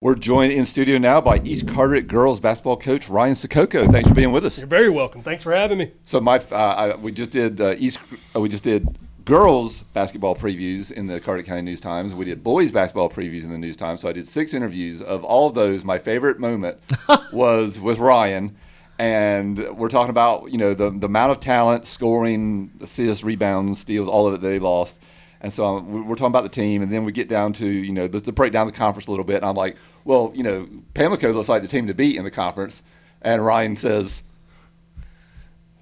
We're joined in studio now by East Carteret girls basketball coach Ryan Sacoco. Thanks for being with us. You're very welcome. Thanks for having me. So we just did girls basketball previews in the Carteret County News Times. We did boys basketball previews in the News Times. So I did 6 interviews. Of all of those, my favorite moment was with Ryan, and we're talking about the amount of talent, scoring, assists, rebounds, steals, all of it that they lost. And so we're talking about the team, and then we get down to to break down the conference a little bit. And I'm like, well, Pamlico looks like the team to beat in the conference, and Ryan says,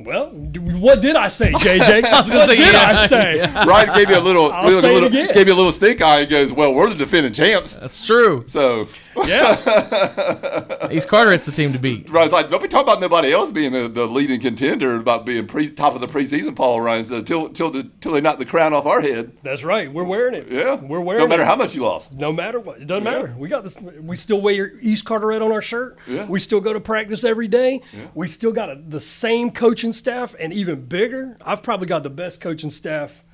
well, what did I say, JJ? I say? Yeah. Ryan gave you a little stink eye and goes, well, we're the defending champs. That's true. So yeah, East Carteret's the team to beat. Ryan's like, don't be talking about nobody else being the leading contender, about being top of the preseason. Paul Ryan said, till they knock the crown off our head. That's right. We're wearing it. Yeah, we're wearing it. No matter how much you lost. No matter what, it doesn't matter. We got this. We still wear East Carteret on our shirt. Yeah. We still go to practice every day. Yeah. We still got the same coaching staff, and even bigger. I've probably got the best coaching staff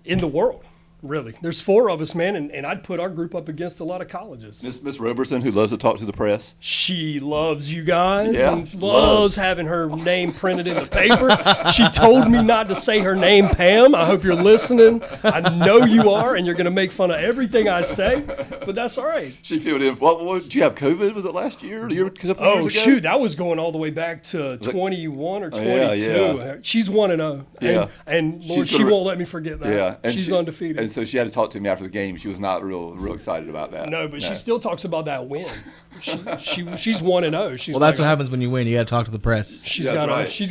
in the world. Really. There's 4 of us, man, and I'd put our group up against a lot of colleges. Miss Roberson, who loves to talk to the press. She loves you guys and loves loves having her name printed in the paper. She told me not to say her name, Pam. I hope you're listening. I know you are, and you're going to make fun of everything I say, but that's all right. She filled in. What did you have, COVID? Was it last year? A couple years ago? Shoot. That was going all the way back to 21 or 22. Yeah. She's 1-0. Yeah. And Lord, she won't let me forget that. Yeah. And she's undefeated. And so she had to talk to me after the game. She was not real excited about that. No, but she still talks about that win. She's 1-0. Well, that's what happens when you win. You got to talk to the press. She's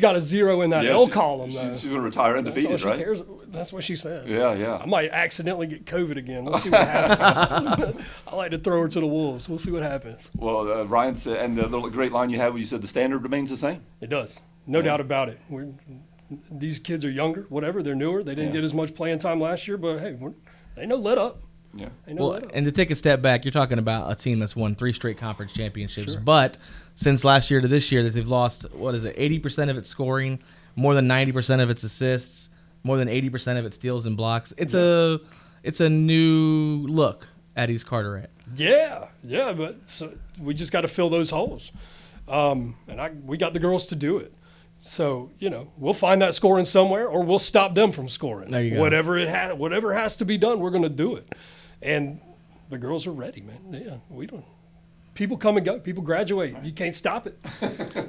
got a 0 in that L column, though. She's going to retire undefeated, right? That's what she says. Yeah. I might accidentally get COVID again. We'll see what happens. I like to throw her to the wolves. We'll see what happens. Well, Ryan said, and the little great line you had where you said the standard remains the same. It does. No doubt about it. These kids are younger, whatever. They're newer. They didn't get as much playing time last year, but hey, ain't no let up. Yeah. And to take a step back, you're talking about a team that's won 3 straight conference championships. Sure. But since last year to this year, that they've lost 80% of its scoring, more than 90% of its assists, more than 80% of its steals and blocks. It's a new look at East Carteret. Yeah, but we just got to fill those holes, we got the girls to do it. So, we'll find that scoring somewhere, or we'll stop them from scoring. There you go. Whatever has to be done, we're going to do it. And the girls are ready, man. Yeah, we don't. People come and go. People graduate. You can't stop it.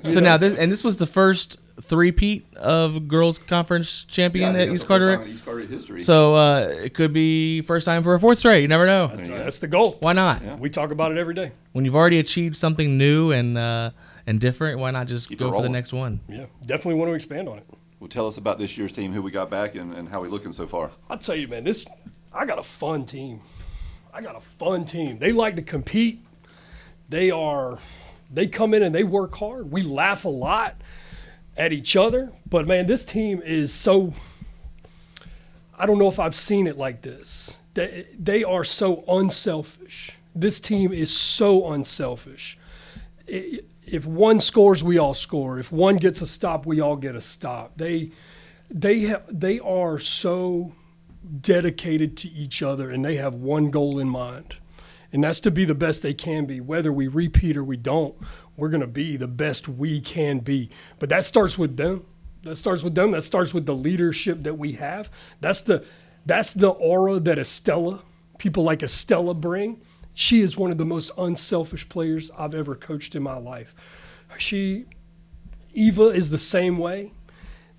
Now this was the first three-peat of girls' conference champion at East Carteret. East Carteret history. So it could be first time for a 4th straight. You never know. That's the goal. Why not? Yeah. We talk about it every day. When you've already achieved something new and different, why not just go for the next one? Yeah, definitely want to expand on it. Well, tell us about this year's team, who we got back, and how we looking so far. I'll tell you, man, I got a fun team. They like to compete. They come in and they work hard. We laugh a lot at each other, but man, this team is so, I don't know if I've seen it like this. They are so unselfish. This team is so unselfish. If one scores, we all score. If one gets a stop, we all get a stop. They are so dedicated to each other, and they have one goal in mind, and that's to be the best they can be. Whether we repeat or we don't, we're going to be the best we can be. But that starts with them. That starts with the leadership that we have. That's the aura that people like Estella bring. She is one of the most unselfish players I've ever coached in my life. Eva is the same way.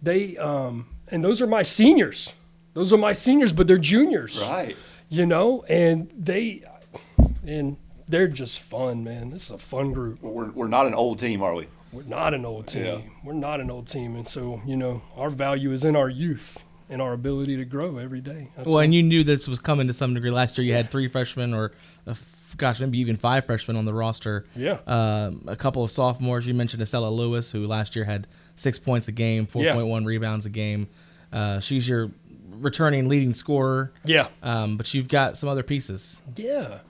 And those are my seniors. But they're juniors. Right. And they're just fun, man. This is a fun group. Well, we're not an old team, are we? We're not an old team. Yeah. We're not an old team. And so, our value is in our youth and our ability to grow every day. And you knew this was coming to some degree. Last year you had 3 freshmen or, maybe even 5 freshmen on the roster. Yeah. A couple of sophomores. You mentioned Estella Lewis, who last year had 6 points a game, 4.1 rebounds a game. She's your returning leading scorer. Yeah. But you've got some other pieces. Yeah.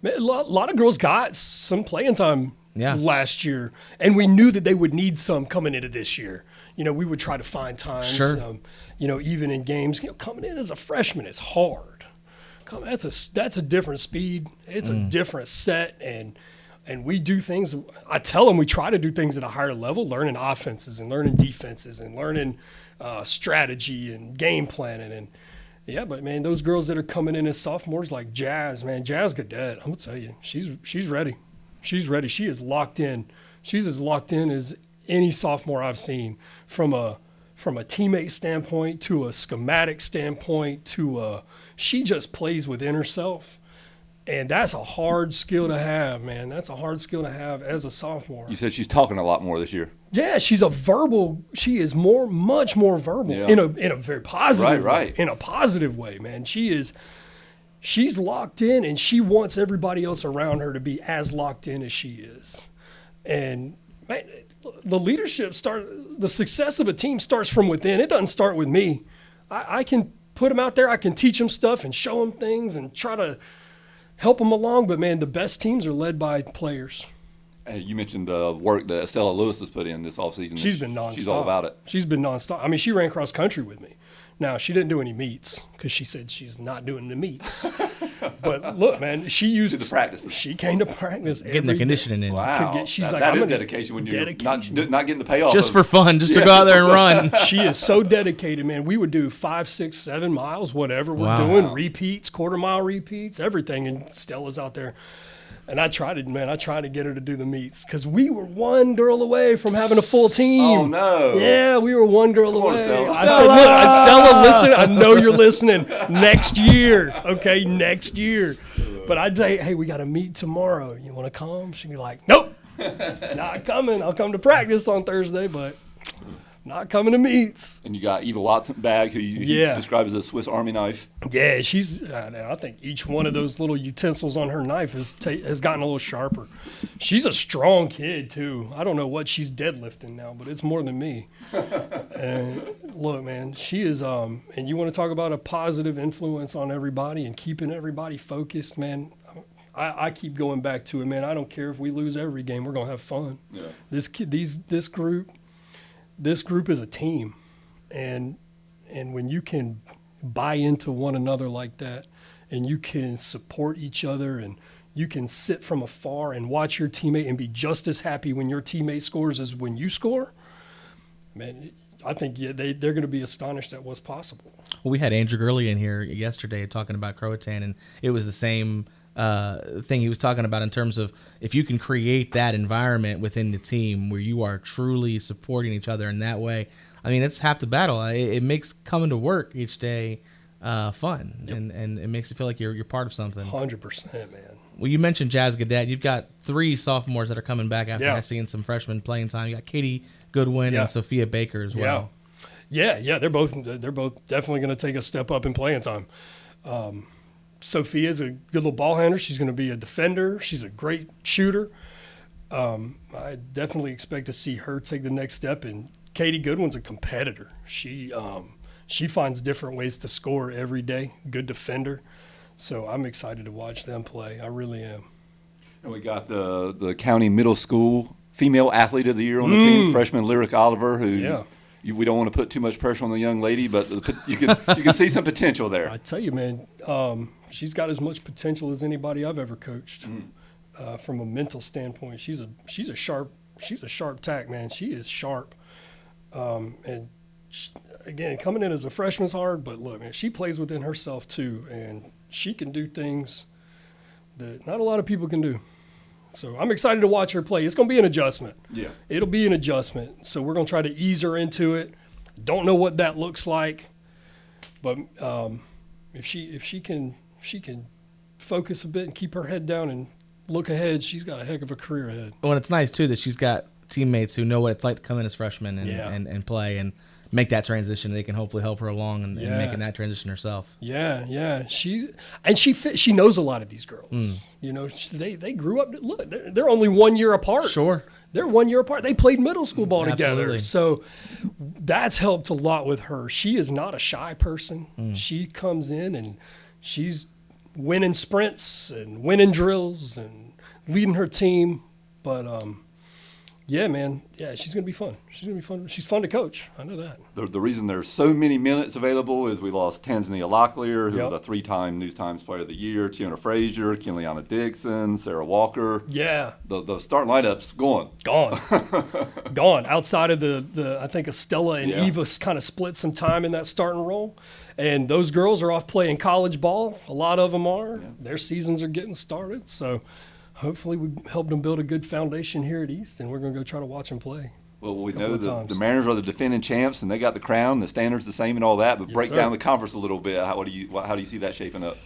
Man, a lot of girls got some playing time last year, and we knew that they would need some coming into this year. We would try to find times, even in games. Coming in as a freshman is hard. That's a different speed. It's a different set, and we do things. I tell them we try to do things at a higher level, learning offenses and learning defenses and learning strategy and game planning. And yeah, but man, those girls that are coming in as sophomores like Jazz Gadet, I'm gonna tell you, she's ready. She's ready. She is locked in. She's as locked in as any sophomore I've seen from a teammate standpoint to a schematic standpoint to she just plays within herself. And that's a hard skill to have, man. That's a hard skill to have as a sophomore. You said she's talking a lot more this year. Yeah, she is much more verbal in a very positive way. In a positive way, man. She's locked in, and she wants everybody else around her to be as locked in as she is. And man, the success of a team starts from within. It doesn't start with me. I can put them out there. I can teach them stuff and show them things and try to help them along. But, man, the best teams are led by players. Hey, you mentioned the work that Estella Lewis has put in this offseason. She's been nonstop. She's all about it. She's been nonstop. I mean, she ran cross country with me. Now, she didn't do any meets because she said she's not doing the meets. But look, man, she used the practices. She came to practice getting the conditioning in. Wow, she's that is dedication when you're not getting the payoff. Just for fun, just to go out there and run. She is so dedicated, man. We would do 5, 6, 7 miles, whatever we're doing, repeats, quarter-mile repeats, everything, and Stella's out there. And I tried to get her to do the meets because we were one girl away from having a full team. Oh, no. Yeah, we were one girl away. Stella. I said, look, Stella, listen, I know you're listening. Next year, okay, next year. But I'd say, hey, we got to meet tomorrow. You want to come? She'd be like, nope, not coming. I'll come to practice on Thursday, but not coming to meets. And you got Eva Watson bag, who you describe as a Swiss Army knife. Yeah, she's. I think each one of those little utensils on her knife has gotten a little sharper. She's a strong kid too. I don't know what she's deadlifting now, but it's more than me. And look, man, she is. And you want to talk about a positive influence on everybody and keeping everybody focused, man. I keep going back to it, man. I don't care if we lose every game. We're gonna have fun. Yeah. This group is a team, and when you can buy into one another like that, and you can support each other, and you can sit from afar and watch your teammate and be just as happy when your teammate scores as when you score, man, I think they're going to be astonished at what's possible. Well, we had Andrew Gurley in here yesterday talking about Croatan, and it was the same thing he was talking about in terms of if you can create that environment within the team where you are truly supporting each other in that way. I mean, it's half the battle. It makes coming to work each day fun, and it makes you feel like you're part of something. 100%, man. Well, you mentioned Jazz Gadet. You've got 3 sophomores that are coming back after seeing some freshman playing time. You got Katie Goodwin and Sophia Baker as well. Yeah. They're both definitely going to take a step up in playing time. Sophia's a good little ball handler. She's going to be a defender. She's a great shooter. I definitely expect to see her take the next step. And Katie Goodwin's a competitor. She finds different ways to score every day. Good defender. So I'm excited to watch them play. I really am. And we got the county middle school female athlete of the year on the team, freshman Lyric Oliver, who we don't want to put too much pressure on the young lady, but you can see some potential there. I tell you, man, she's got as much potential as anybody I've ever coached. From a mental standpoint, she's a sharp tack, man. She is sharp, and again, coming in as a freshman's hard, but look, man, she plays within herself too, and she can do things that not a lot of people can do. So I'm excited to watch her play. It's going to be an adjustment. Yeah, it'll be an adjustment. So we're going to try to ease her into it. Don't know what that looks like, but if she can focus a bit and keep her head down and look ahead, she's got a heck of a career ahead. Well, and it's nice too that she's got teammates who know what it's like to come in as freshmen and play and make that transition. They can hopefully help her along and making that transition herself. Yeah. She knows a lot of these girls. You know, they grew up. Look, they're only 1 year apart. Sure. They're 1 year apart. They played middle school ball together. So that's helped a lot with her. She is not a shy person. She comes in and she's winning sprints and winning drills and leading her team. But Yeah, man. Yeah, she's going to be fun. She's going to be fun. She's fun to coach. I know that. The reason there's so many minutes available is we lost Tanzania Locklear, who Yep. was a 3-time News Times Player of the Year, Tiana Frazier, Kenliana Dixon, Sarah Walker. Yeah. The starting lineup's gone. Gone. Outside of the I think Estella and Yeah. Eva kind of split some time in that starting role. And those girls are off playing college ball. A lot of them are. Yeah. Their seasons are getting started. So hopefully we helped them build a good foundation here at East, and we're going to go try to watch them play. Well, we Couple know of the times. Mariners are the defending champs, and they got the crown. The standard's the same and all that. But Yes, break sir. down the conference a little bit. How do you see that shaping up?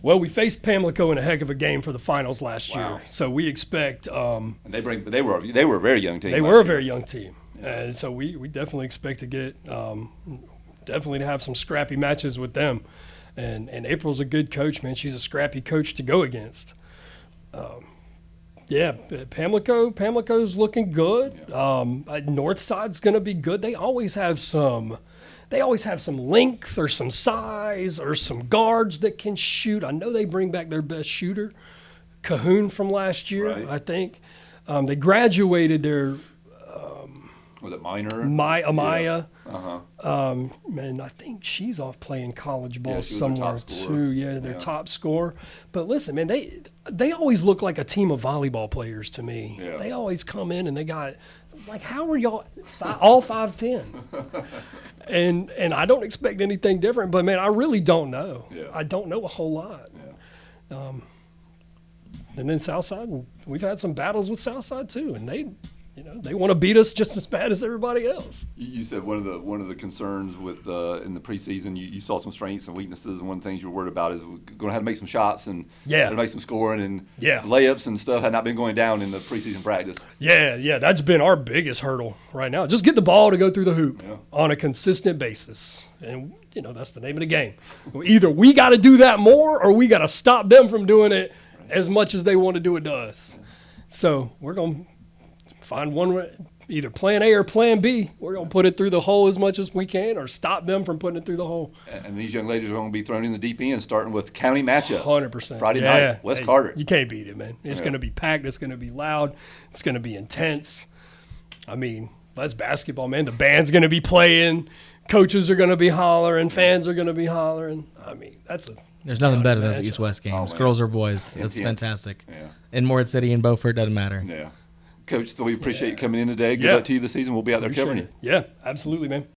Well, we faced Pamlico in a heck of a game for the finals last Wow. year. So we expect And they were a very young team. they last were a year. very young team. And so we definitely expect to get definitely to have some scrappy matches with them. And April's a good coach, man. She's a scrappy coach to go against. Yeah, Pamlico's looking good. Northside's going to be good. They always have some length or some size or some guards that can shoot. I know they bring back their best shooter, Cahoon from last year, Right. I think. They graduated their Was it Minor? Amaya. Uh-huh. And I think she's off playing college ball Yeah, she was their somewhere top scorer. too. Yeah, their Yeah. top scorer. But listen, man, they always look like a team of volleyball players to me. Yeah. They always come in and they got like, how are y'all all 5'10"? And I don't expect anything different. But man, I really don't know. Yeah. I don't know a whole lot. Yeah. And then Southside, we've had some battles with Southside too, and they want to beat us just as bad as everybody else. You said one of the concerns with in the preseason, you saw some strengths and weaknesses, and one of the things you were worried about is going to have to make some shots and Yeah. make some scoring, and Yeah. layups and stuff had not been going down in the preseason practice. Yeah, that's been our biggest hurdle right now. Just get the ball to go through the hoop Yeah. on a consistent basis. And, that's the name of the game. Either we got to do that more or we got to stop them from doing it as much as they want to do it to us. So we're going to find one, either plan A or plan B. We're going to put it through the hole as much as we can or stop them from putting it through the hole. And these young ladies are going to be thrown in the deep end, starting with county matchup. 100%. Friday night, West Carteret. You can't beat it, man. It's Yeah. going to be packed. It's going to be loud. It's going to be intense. I mean, that's basketball, man. The band's going to be playing. Coaches are going to be hollering. Fans are going to be hollering. I mean, There's nothing better than those matchup. East-West games. man. Girls or boys. Intense. It's fantastic. Yeah. In Morehead City and Beaufort, doesn't matter. Yeah. Coach, so we appreciate you coming in today. Good Yeah. luck to you this season. We'll be out there covering you. Yeah, absolutely, man.